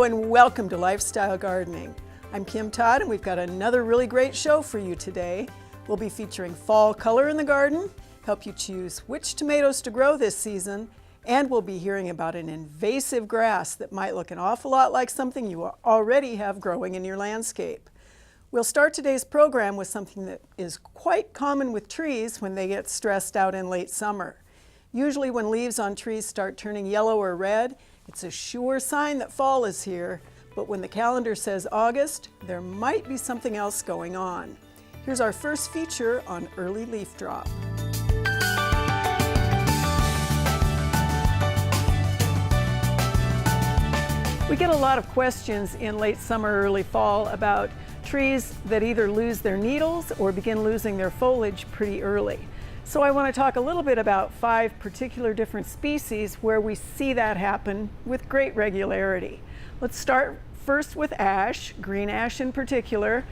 Hello and welcome to Lifestyle Gardening. I'm Kim Todd and we've got another really great show for you today. We'll be featuring fall color in the garden, help you choose which tomatoes to grow this season, and we'll be hearing about an invasive grass that might look an awful lot like something you already have growing in your landscape. We'll start today's program with something that is quite common with trees when they get stressed out in late summer. Usually when leaves on trees start turning yellow or red, it's a sure sign that fall is here, but when the calendar says August, there might be something else going on. Here's our first feature on early leaf drop. We get a lot of questions in late summer, early fall about trees that either lose their needles or begin losing their foliage pretty early. So I want to talk a little bit about 5 particular different species where we see that happen with great regularity. Let's start first with ash, green ash in particular.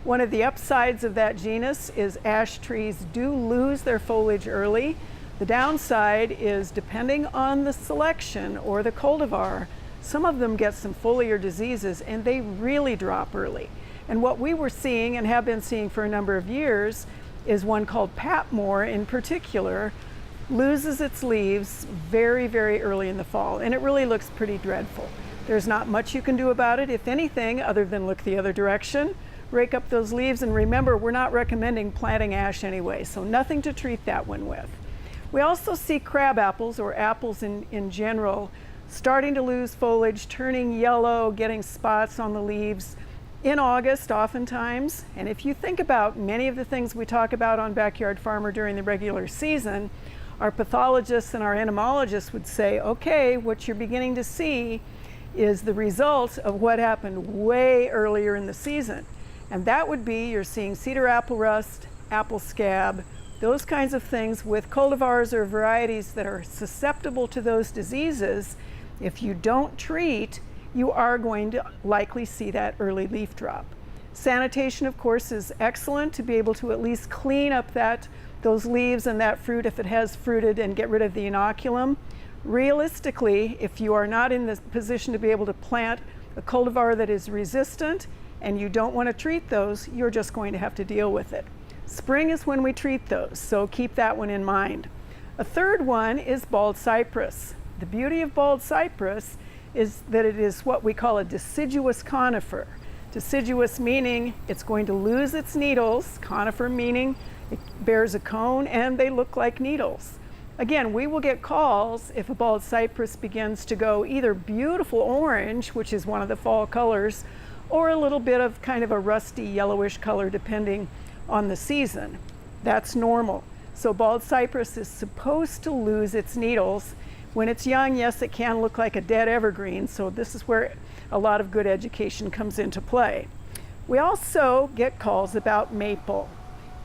One of the upsides of that genus is ash trees do lose their foliage early. The downside is, depending on the selection or the cultivar, some of them get some foliar diseases and they really drop early. And what we were seeing and have been seeing for a number of years is one called Patmore in particular loses its leaves very, very early in the fall, and it really looks pretty dreadful. There's not much you can do about it, if anything, other than look the other direction, rake up those leaves, and remember, we're not recommending planting ash anyway, so nothing to treat that one with. We also see crab apples, or apples in general, starting to lose foliage, turning yellow, getting spots on the leaves in August oftentimes. And if you think about many of the things we talk about on Backyard Farmer during the regular season, our pathologists and our entomologists would say, okay, what you're beginning to see is the result of what happened way earlier in the season. And that would be, you're seeing cedar apple rust, apple scab, those kinds of things with cultivars or varieties that are susceptible to those diseases. If you don't treat, you are going to likely see that early leaf drop. Sanitation, of course, is excellent to be able to at least clean up those leaves and that fruit if it has fruited and get rid of the inoculum. Realistically, if you are not in the position to be able to plant a cultivar that is resistant and you don't want to treat those, you're just going to have to deal with it. Spring is when we treat those, so keep that one in mind. A third one is bald cypress. The beauty of bald cypress is that it is what we call a deciduous conifer. Deciduous meaning it's going to lose its needles, conifer meaning it bears a cone and they look like needles. Again, we will get calls if a bald cypress begins to go either beautiful orange, which is one of the fall colors, or a little bit of kind of a rusty yellowish color depending on the season. That's normal. So bald cypress is supposed to lose its needles. When it's young, yes, it can look like a dead evergreen, so this is where a lot of good education comes into play. We also get calls about maple.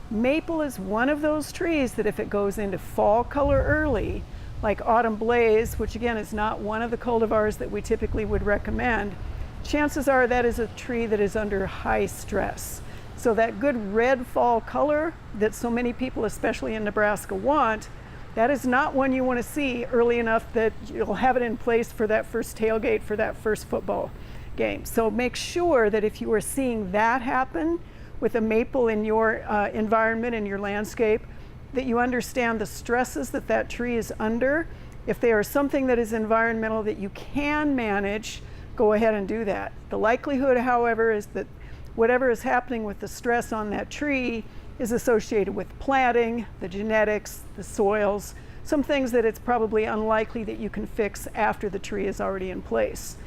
Maple is one of those trees that if it goes into fall color early, like autumn blaze, which again is not one of the cultivars that we typically would recommend, chances are that is a tree that is under high stress. So that good red fall color that so many people, especially in Nebraska, want, that is not one you want to see early enough that you'll have it in place for that first tailgate for that first football game. So make sure that if you are seeing that happen with a maple in your environment, in your landscape, that you understand the stresses that that tree is under. If they are something that is environmental that you can manage, go ahead and do that. The likelihood, however, is that whatever is happening with the stress on that tree is associated with planting, the genetics, the soils, some things that it's probably unlikely that you can fix after the tree is already in place.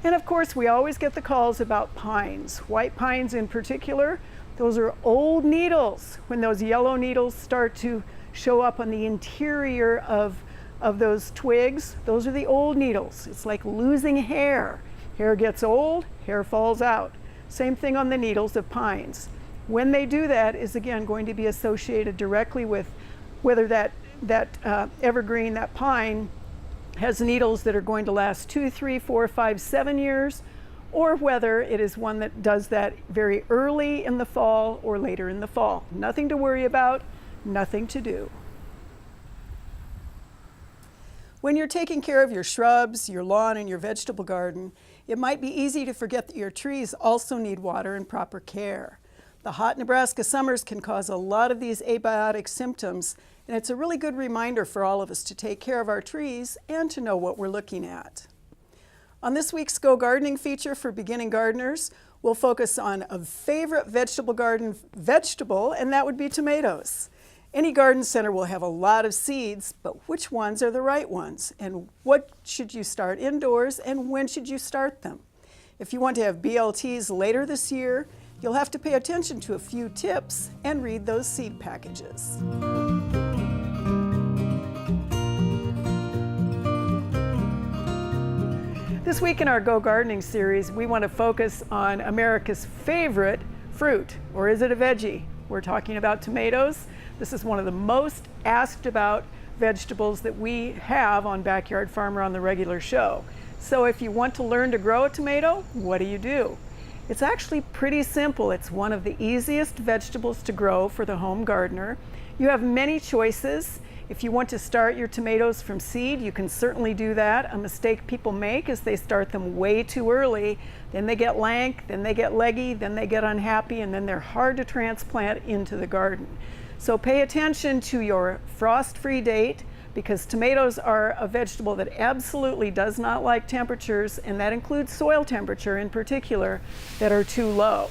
And of course, we always get the calls about pines, white pines in particular. Those are old needles. When those yellow needles start to show up on the interior of those twigs, those are the old needles. It's like losing hair. Hair gets old, hair falls out. Same thing on the needles of pines. When they do that is again going to be associated directly with whether that evergreen, that pine, has needles that are going to last 2, 3, 4, 5, 7 years, or whether it is one that does that very early in the fall or later in the fall. Nothing to worry about, nothing to do. When you're taking care of your shrubs, your lawn, and your vegetable garden, It might be easy to forget that your trees also need water and proper care. The hot Nebraska summers can cause a lot of these abiotic symptoms, and it's a really good reminder for all of us to take care of our trees and to know what we're looking at. On this week's Go Gardening feature for beginning gardeners, we'll focus on a favorite vegetable garden vegetable, and that would be tomatoes. Any garden center will have a lot of seeds, but which ones are the right ones? And what should you start indoors, and when should you start them? If you want to have BLTs later this year, you'll have to pay attention to a few tips and read those seed packages. This week in our Go Gardening series, we want to focus on America's favorite fruit, or is it a veggie? We're talking about tomatoes. This is one of the most asked about vegetables that we have on Backyard Farmer on the regular show. So if you want to learn to grow a tomato, what do? It's actually pretty simple. It's one of the easiest vegetables to grow for the home gardener. You have many choices. If you want to start your tomatoes from seed, you can certainly do that. A mistake people make is they start them way too early. Then they get lank, then they get leggy, then they get unhappy, and then they're hard to transplant into the garden. So pay attention to your frost-free date, because tomatoes are a vegetable that absolutely does not like temperatures, and that includes soil temperature in particular, that are too low.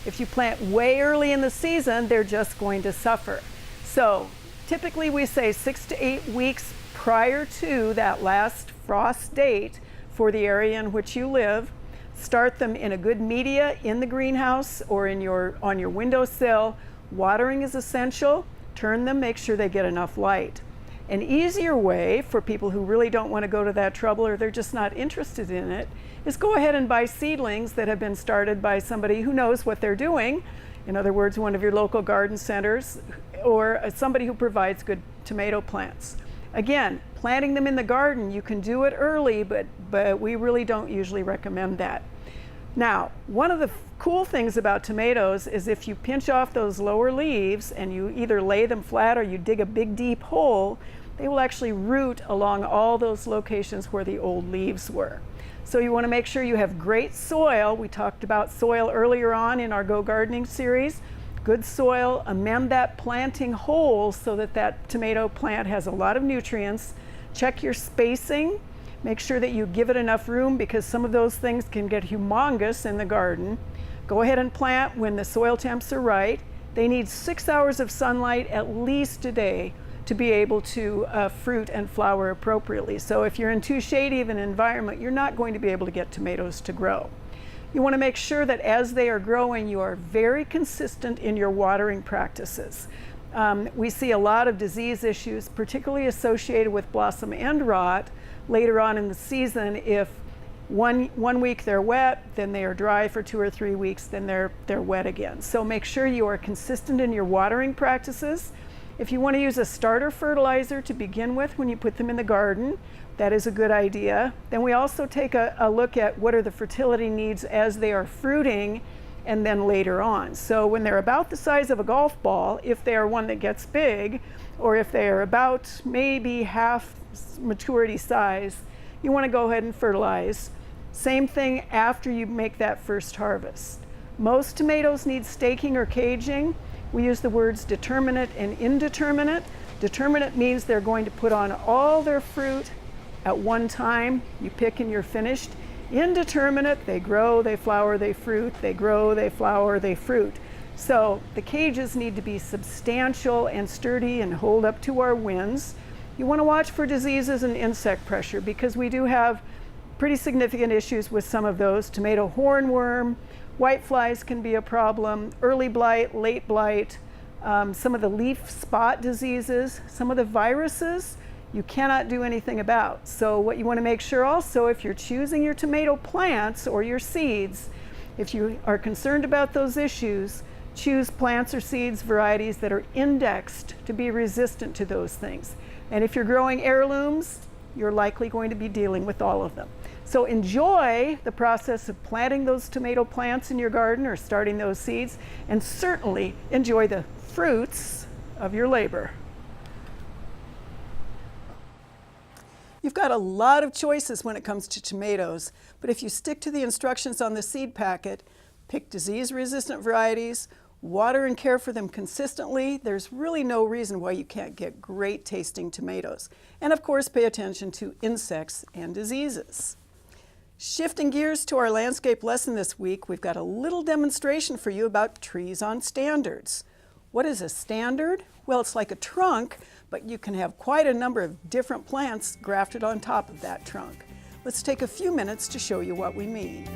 If you plant way early in the season, they're just going to suffer. So typically we say 6 to 8 weeks prior to that last frost date for the area in which you live. Start them in a good media in the greenhouse or on your windowsill. Watering is essential. Turn them, make sure they get enough light. An easier way for people who really don't want to go to that trouble, or they're just not interested in it, is go ahead and buy seedlings that have been started by somebody who knows what they're doing. In other words, one of your local garden centers, or somebody who provides good tomato plants. Again, planting them in the garden, you can do it early, but we really don't usually recommend that. Now, one of the cool things about tomatoes is if you pinch off those lower leaves and you either lay them flat or you dig a big deep hole, they will actually root along all those locations where the old leaves were. So you want to make sure you have great soil. We talked about soil earlier on in our Go Gardening series. Good soil, amend that planting hole so that that tomato plant has a lot of nutrients. Check your spacing. Make sure that you give it enough room, because some of those things can get humongous in the garden. Go ahead and plant when the soil temps are right. They need 6 hours of sunlight at least a day to be able to fruit and flower appropriately. So if you're in too shady of an environment, you're not going to be able to get tomatoes to grow. You want to make sure that as they are growing, you are very consistent in your watering practices. We see a lot of disease issues, particularly associated with blossom end rot later on in the season. If one week they're wet, then they are dry for 2 or 3 weeks, then they're wet again. So make sure you are consistent in your watering practices. If you want to use a starter fertilizer to begin with when you put them in the garden, that is a good idea. Then we also take a look at what are the fertility needs as they are fruiting, and then later on. So when they're about the size of a golf ball, if they are one that gets big, or if they are about maybe half maturity size, you want to go ahead and fertilize. Same thing after you make that first harvest. Most tomatoes need staking or caging. We use the words determinate and indeterminate. Determinate means they're going to put on all their fruit at one time. You pick and you're finished. Indeterminate, they grow, they flower, they fruit, they grow, they flower, they fruit. So the cages need to be substantial and sturdy and hold up to our winds. You want to watch for diseases and insect pressure, because we do have pretty significant issues with some of those. Tomato hornworm, whiteflies can be a problem, early blight, late blight, some of the leaf spot diseases, some of the viruses you cannot do anything about. So what you want to make sure also, if you're choosing your tomato plants or your seeds, if you are concerned about those issues, choose plants or seeds varieties that are indexed to be resistant to those things. And if you're growing heirlooms, you're likely going to be dealing with all of them. So enjoy the process of planting those tomato plants in your garden or starting those seeds, and certainly enjoy the fruits of your labor. You've got a lot of choices when it comes to tomatoes, but if you stick to the instructions on the seed packet, pick disease-resistant varieties, water and care for them consistently, there's really no reason why you can't get great tasting tomatoes. And of course, pay attention to insects and diseases. Shifting gears to our landscape lesson this week, we've got a little demonstration for you about trees on standards. What is a standard? Well, it's like a trunk, but you can have quite a number of different plants grafted on top of that trunk. Let's take a few minutes to show you what we mean.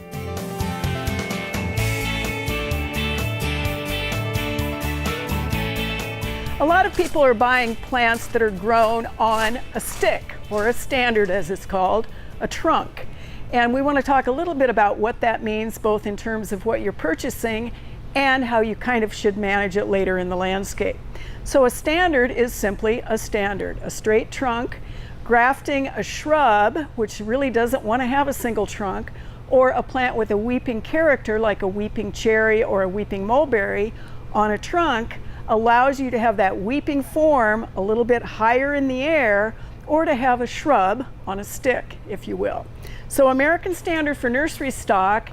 A lot of people are buying plants that are grown on a stick, or a standard as it's called, a trunk. And we want to talk a little bit about what that means, both in terms of what you're purchasing and how you kind of should manage it later in the landscape. So a standard is simply a standard, a straight trunk. Grafting a shrub, which really doesn't want to have a single trunk, or a plant with a weeping character like a weeping cherry or a weeping mulberry on a trunk allows you to have that weeping form a little bit higher in the air, or to have a shrub on a stick, if you will. So American Standard for Nursery Stock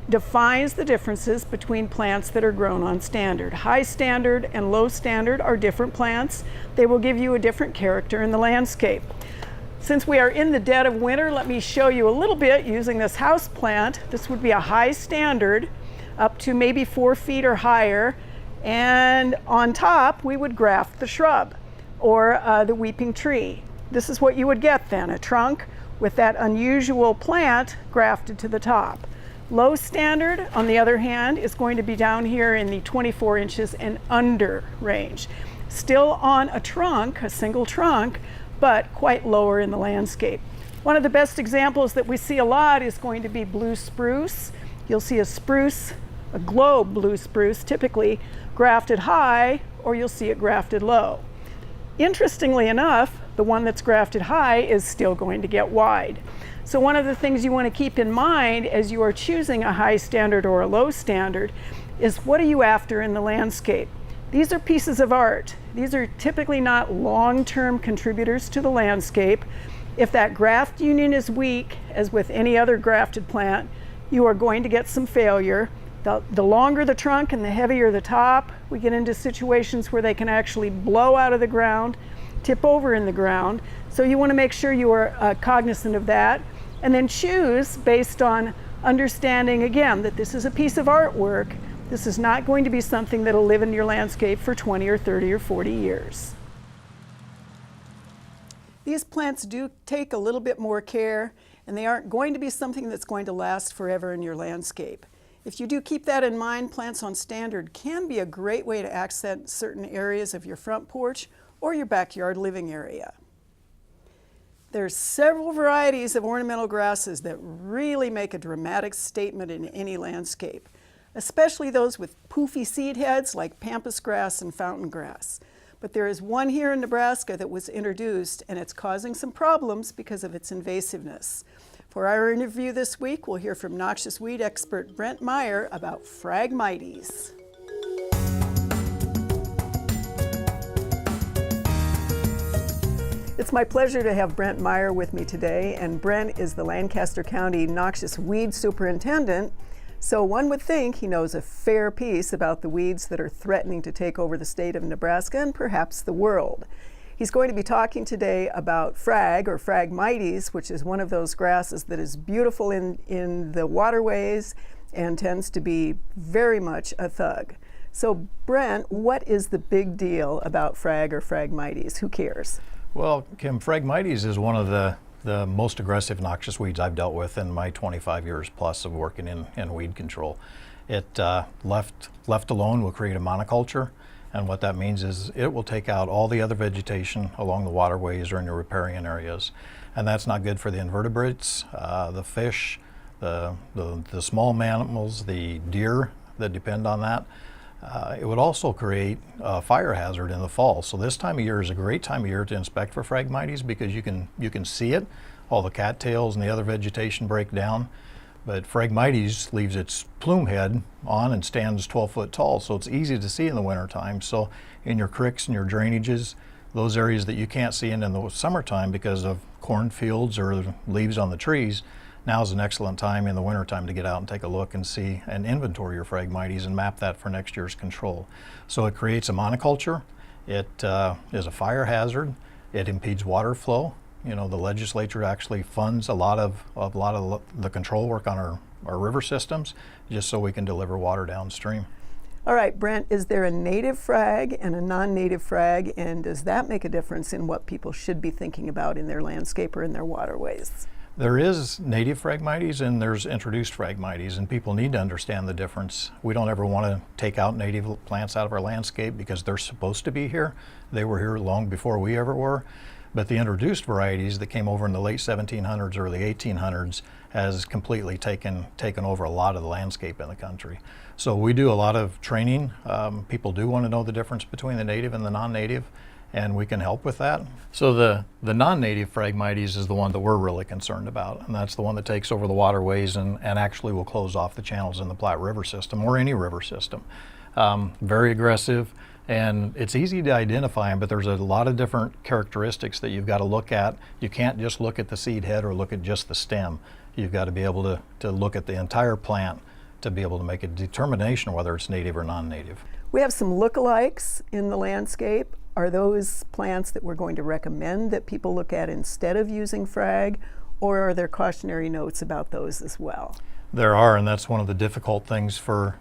defines the differences between plants that are grown on standard. High standard and low standard are different plants. They will give you a different character in the landscape. Since we are in the dead of winter, let me show you a little bit using this house plant. This would be a high standard, up to maybe 4 feet or higher. And on top, we would graft the shrub or the weeping tree. This is what you would get then, a trunk with that unusual plant grafted to the top. Low standard, on the other hand, is going to be down here in the 24 inches and under range. Still on a trunk, a single trunk, but quite lower in the landscape. One of the best examples that we see a lot is going to be blue spruce. You'll see a spruce, a globe blue spruce, typically grafted high, or you'll see it grafted low. Interestingly enough, the one that's grafted high is still going to get wide. So one of the things you want to keep in mind as you are choosing a high standard or a low standard is, what are you after in the landscape? These are pieces of art. These are typically not long-term contributors to the landscape. If that graft union is weak, as with any other grafted plant, you are going to get some failure. The longer the trunk and the heavier the top, we get into situations where they can actually blow out of the ground, tip over in the ground. So you want to make sure you are cognizant of that, and then choose based on understanding, again, that this is a piece of artwork. This is not going to be something that'll live in your landscape for 20 or 30 or 40 years. These plants do take a little bit more care, and they aren't going to be something that's going to last forever in your landscape. If you do keep that in mind, plants on standard can be a great way to accent certain areas of your front porch or your backyard living area. There's several varieties of ornamental grasses that really make a dramatic statement in any landscape, especially those with poofy seed heads like pampas grass and fountain grass. But there is one here in Nebraska that was introduced, and it's causing some problems because of its invasiveness. For our interview this week, we'll hear from noxious weed expert Brent Meyer about phragmites. It's my pleasure to have Brent Meyer with me today, and Brent is the Lancaster County Noxious Weed Superintendent, so one would think he knows a fair piece about the weeds that are threatening to take over the state of Nebraska and perhaps the world. He's going to be talking today about phragmites, which is one of those grasses that is beautiful in the waterways and tends to be very much a thug. So Brent, what is the big deal about phragmites? Who cares? Well, Kim, phragmites is one of the most aggressive noxious weeds I've dealt with in my 25 years plus of working in weed control. It left alone will create a monoculture, and what that means is it will take out all the other vegetation along the waterways or in the riparian areas, and that's not good for the invertebrates, the fish, the small mammals, the deer that depend on that. It would also create a fire hazard in the fall. So this time of year is a great time of year to inspect for phragmites because you can see it. All the cattails and the other vegetation break down. But phragmites leaves its plume head on and stands 12 foot tall, so it's easy to see in the wintertime. So in your creeks and your drainages, those areas that you can't see in the summertime because of cornfields or leaves on the trees, now is an excellent time in the wintertime to get out and take a look and see and inventory your phragmites and map that for next year's control. So it creates a monoculture. It is a fire hazard. It impedes water flow. You know, the legislature actually funds a lot of the control work on our river systems just so we can deliver water downstream. All right, Brent, is there a native frag and a non-native frag, and does that make a difference in what people should be thinking about in their landscape or in their waterways? There is native phragmites and there's introduced phragmites, and people need to understand the difference. We don't ever want to take out native plants out of our landscape because they're supposed to be here. They were here long before we ever were. But the introduced varieties that came over in the late 1700s, early 1800s has completely taken over a lot of the landscape in the country. So we do a lot of training. People do want to know the difference between the native and the non-native, and we can help with that. So the non-native phragmites is the one that we're really concerned about, and that's the one that takes over the waterways and actually will close off the channels in the Platte River system or any river system. Very aggressive, and it's easy to identify them, but there's a lot of different characteristics that you've got to look at. You can't just look at the seed head or look at just the stem. You've got to be able to look at the entire plant to be able to make a determination whether it's native or non-native. We have some lookalikes in the landscape. Are those plants that we're going to recommend that people look at instead of using frag, or are there cautionary notes about those as well? There are, and that's one of the difficult things for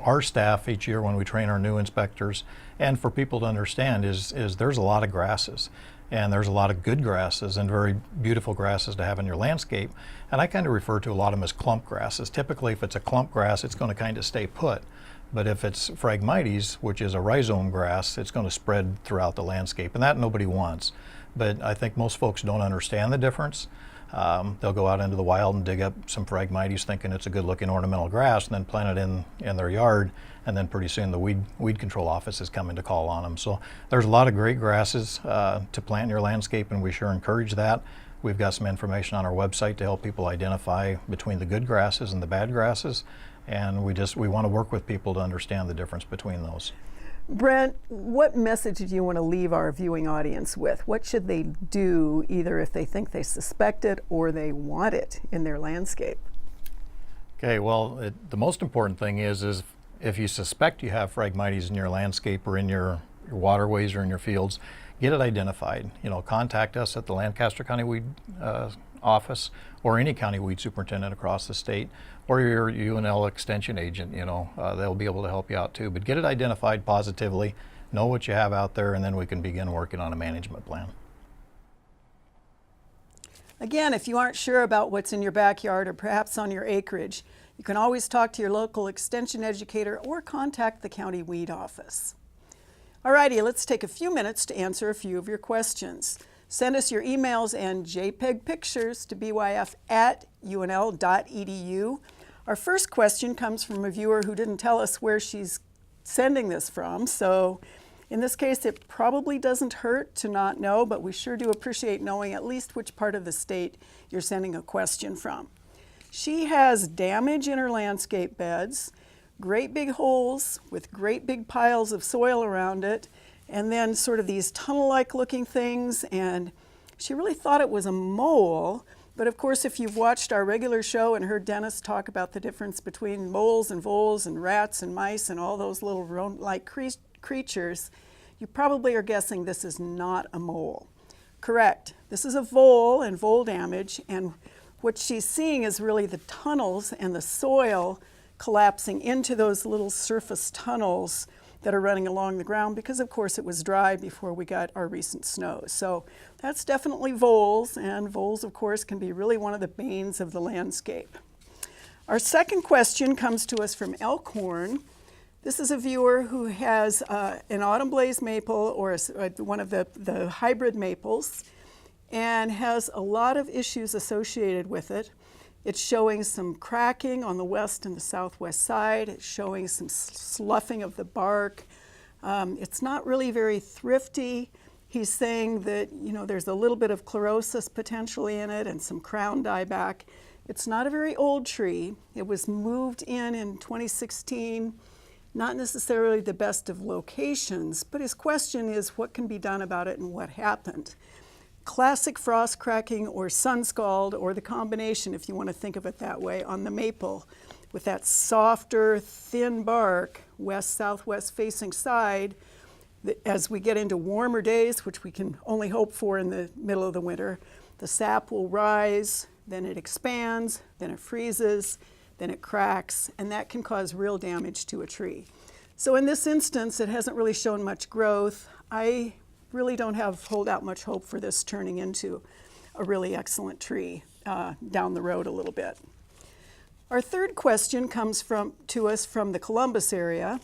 our staff each year when we train our new inspectors, and for people to understand is there's a lot of grasses, and there's a lot of good grasses and very beautiful grasses to have in your landscape. And I kind of refer to a lot of them as clump grasses. Typically, if it's a clump grass, it's going to kind of stay put. But if it's phragmites, which is a rhizome grass, it's going to spread throughout the landscape, and that nobody wants. But I think most folks don't understand the difference. They'll go out into the wild and dig up some phragmites thinking it's a good looking ornamental grass and then plant it in their yard, and then pretty soon the weed control office is coming to call on them. So there's a lot of great grasses to plant in your landscape, and we sure encourage that. We've got some information on our website to help people identify between the good grasses and the bad grasses, and we want to work with people to understand the difference between those. Brent, what message do you want to leave our viewing audience with? What should they do either if they think they suspect it or they want it in their landscape? Okay, well, the most important thing is if you suspect you have phragmites in your landscape or in your waterways or in your fields, get it identified. You know, contact us at the Lancaster County Weed office or any county weed superintendent across the state, or your UNL extension agent. You know, they'll be able to help you out too. But get it identified positively, know what you have out there, and then we can begin working on a management plan. Again, if you aren't sure about what's in your backyard or perhaps on your acreage, you can always talk to your local extension educator or contact the county weed office. Alrighty, let's take a few minutes to answer a few of your questions. Send us your emails and JPEG pictures to byf@unl.edu. Our first question comes from a viewer who didn't tell us where she's sending this from, so in this case it probably doesn't hurt to not know, but we sure do appreciate knowing at least which part of the state you're sending a question from. She has damage in her landscape beds, great big holes with great big piles of soil around it, and then sort of these tunnel-like looking things, and she really thought it was a mole. But of course, if you've watched our regular show and heard Dennis talk about the difference between moles and voles and rats and mice and all those little rodent-like creatures, you probably are guessing this is not a mole. Correct. This is a vole and vole damage, and what she's seeing is really the tunnels and the soil collapsing into those little surface tunnels that are running along the ground because, of course, it was dry before we got our recent snows. So that's definitely voles, and voles, of course, can be really one of the banes of the landscape. Our second question comes to us from Elkhorn. This is a viewer who has an autumn blaze maple or one of the hybrid maples and has a lot of issues associated with it. It's showing some cracking on the west and the southwest side. It's showing some sloughing of the bark. It's not really very thrifty. He's saying that, you know, there's a little bit of chlorosis potentially in it and some crown dieback. It's not a very old tree. It was moved in 2016. Not necessarily the best of locations, but his question is what can be done about it and what happened. classic frost cracking or sun scald, or the combination, if you want to think of it that way, on the maple with that softer, thin bark, west-southwest facing side. As we get into warmer days, which we can only hope for in the middle of the winter, the sap will rise, then it expands, then it freezes, then it cracks, and that can cause real damage to a tree. So in this instance, it hasn't really shown much growth. I really don't hold out much hope for this turning into a really excellent tree down the road a little bit. Our third question comes to us from the Columbus area.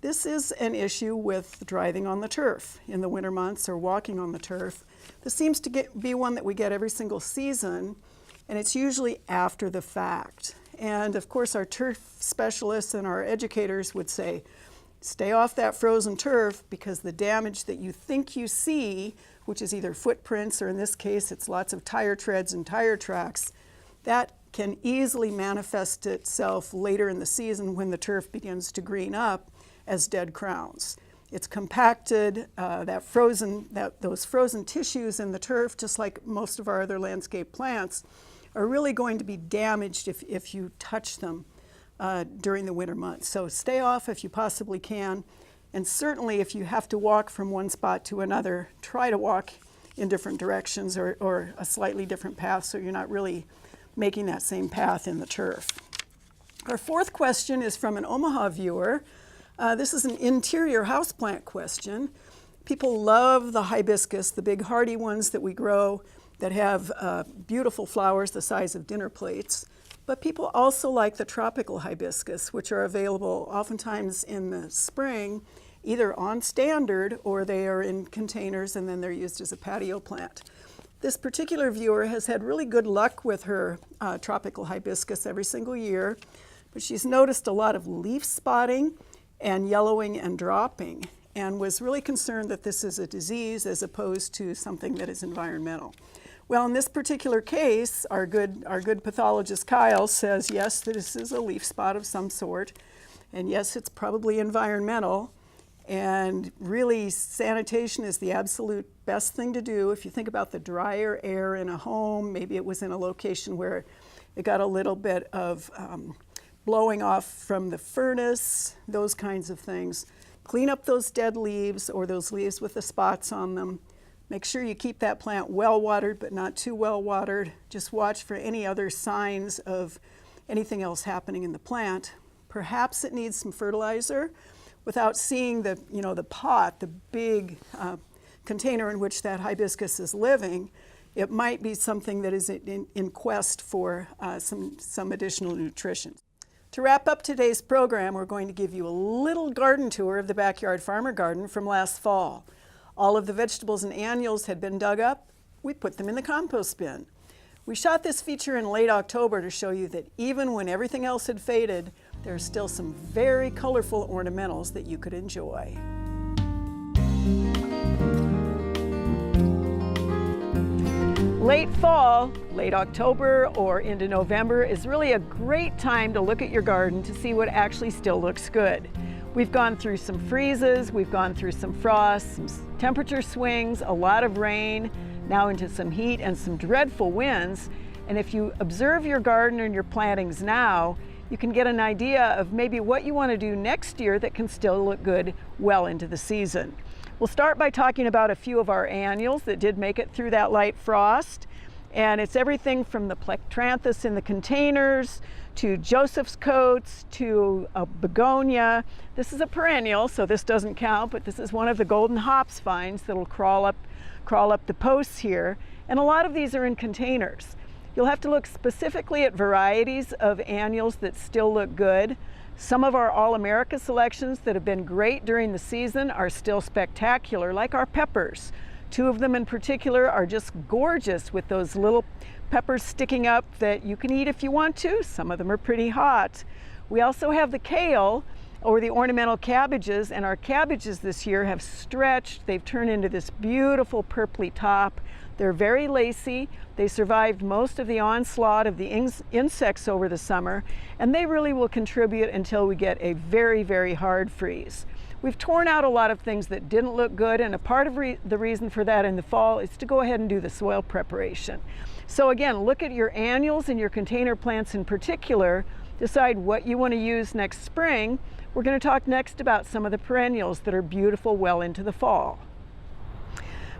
This is an issue with driving on the turf in the winter months or walking on the turf. This seems to be one that we get every single season, and it's usually after the fact. And of course, our turf specialists and our educators would say, stay off that frozen turf, because the damage that you think you see, which is either footprints or in this case, it's lots of tire treads and tire tracks, that can easily manifest itself later in the season when the turf begins to green up as dead crowns. It's compacted, those frozen tissues in the turf, just like most of our other landscape plants, are really going to be damaged if you touch them during the winter months. So stay off if you possibly can, and certainly if you have to walk from one spot to another, try to walk in different directions or a slightly different path so you're not really making that same path in the turf. Our fourth question is from an Omaha viewer. This is an interior houseplant question. People love the hibiscus, the big hardy ones that we grow that have beautiful flowers the size of dinner plates. But people also like the tropical hibiscus, which are available oftentimes in the spring, either on standard or they are in containers and then they're used as a patio plant. This particular viewer has had really good luck with her tropical hibiscus every single year, but she's noticed a lot of leaf spotting and yellowing and dropping, and was really concerned that this is a disease as opposed to something that is environmental. Well, in this particular case, our good pathologist Kyle says, yes, this is a leaf spot of some sort, and yes, it's probably environmental, and really sanitation is the absolute best thing to do. If you think about the drier air in a home, maybe it was in a location where it got a little bit of blowing off from the furnace, those kinds of things. Clean up those dead leaves or those leaves with the spots on them. Make sure you keep that plant well watered, but not too well watered. Just watch for any other signs of anything else happening in the plant. Perhaps it needs some fertilizer. Without seeing the pot, the big container in which that hibiscus is living, it might be something that is in quest for some additional nutrition. To wrap up today's program, we're going to give you a little garden tour of the Backyard Farmer Garden from last fall. All of the vegetables and annuals had been dug up. We put them in the compost bin. We shot this feature in late October to show you that even when everything else had faded, there are still some very colorful ornamentals that you could enjoy. Late fall, late October, or into November is really a great time to look at your garden to see what actually still looks good. We've gone through some freezes, we've gone through some frosts, some temperature swings, a lot of rain, now into some heat and some dreadful winds. And if you observe your garden and your plantings now, you can get an idea of maybe what you want to do next year that can still look good well into the season. We'll start by talking about a few of our annuals that did make it through that light frost. And it's everything from the plectranthus in the containers to Joseph's coats to a begonia. This is a perennial, so this doesn't count, but this is one of the golden hops vines that'll crawl up the posts here. And a lot of these are in containers. You'll have to look specifically at varieties of annuals that still look good. Some of our All-America selections that have been great during the season are still spectacular, like our peppers. Two of them in particular are just gorgeous with those little peppers sticking up that you can eat if you want to. Some of them are pretty hot. We also have the kale, or the ornamental cabbages, and our cabbages this year have stretched. They've turned into this beautiful purpley top. They're very lacy. They survived most of the onslaught of the insects over the summer, and they really will contribute until we get a very, very hard freeze. We've torn out a lot of things that didn't look good, and a part of the reason for that in the fall is to go ahead and do the soil preparation. So again, look at your annuals and your container plants in particular, decide what you want to use next spring. We're going to talk next about some of the perennials that are beautiful well into the fall.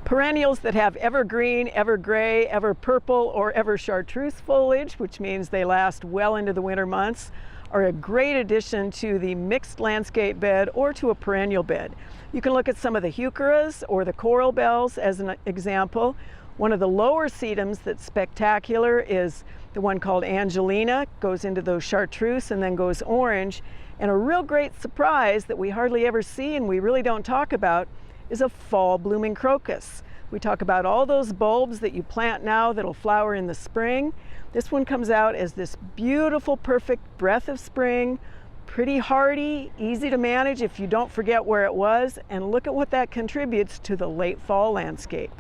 Perennials that have evergreen, evergray, ever purple, or ever chartreuse foliage, which means they last well into the winter months, are a great addition to the mixed landscape bed or to a perennial bed. You can look at some of the heucheras or the coral bells as an example. One of the lower sedums that's spectacular is the one called Angelina, goes into those chartreuse and then goes orange. And a real great surprise that we hardly ever see and we really don't talk about is a fall blooming crocus. We talk about all those bulbs that you plant now that'll flower in the spring. This one comes out as this beautiful, perfect breath of spring, pretty hardy, easy to manage if you don't forget where it was, and look at what that contributes to the late fall landscape.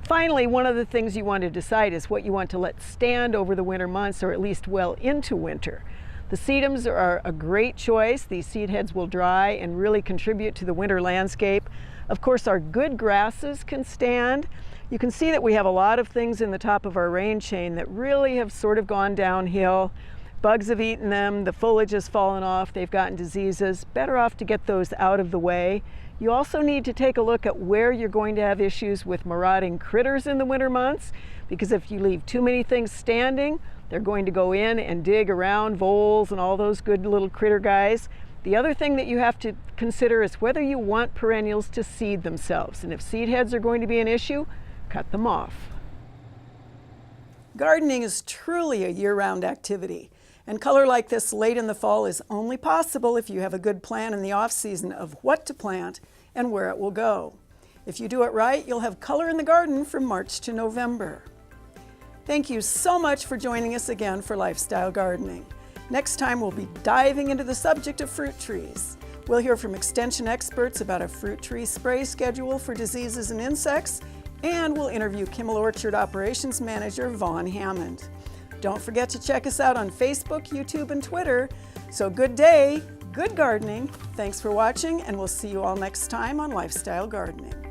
Finally, one of the things you want to decide is what you want to let stand over the winter months, or at least well into winter. The sedums are a great choice. These seed heads will dry and really contribute to the winter landscape. Of course, our good grasses can stand. You can see that we have a lot of things in the top of our rain chain that really have sort of gone downhill. Bugs have eaten them, the foliage has fallen off, they've gotten diseases. Better off to get those out of the way. You also need to take a look at where you're going to have issues with marauding critters in the winter months, because if you leave too many things standing, they're going to go in and dig around voles and all those good little critter guys. The other thing that you have to consider is whether you want perennials to seed themselves. And if seed heads are going to be an issue, cut them off. Gardening is truly a year-round activity. And color like this late in the fall is only possible if you have a good plan in the off-season of what to plant and where it will go. If you do it right, you'll have color in the garden from March to November. Thank you so much for joining us again for Lifestyle Gardening. Next time we'll be diving into the subject of fruit trees. We'll hear from extension experts about a fruit tree spray schedule for diseases and insects, and we'll interview Kimmel Orchard Operations Manager Vaughn Hammond. Don't forget to check us out on Facebook, YouTube, and Twitter. So good day, good gardening. Thanks for watching, and we'll see you all next time on Lifestyle Gardening.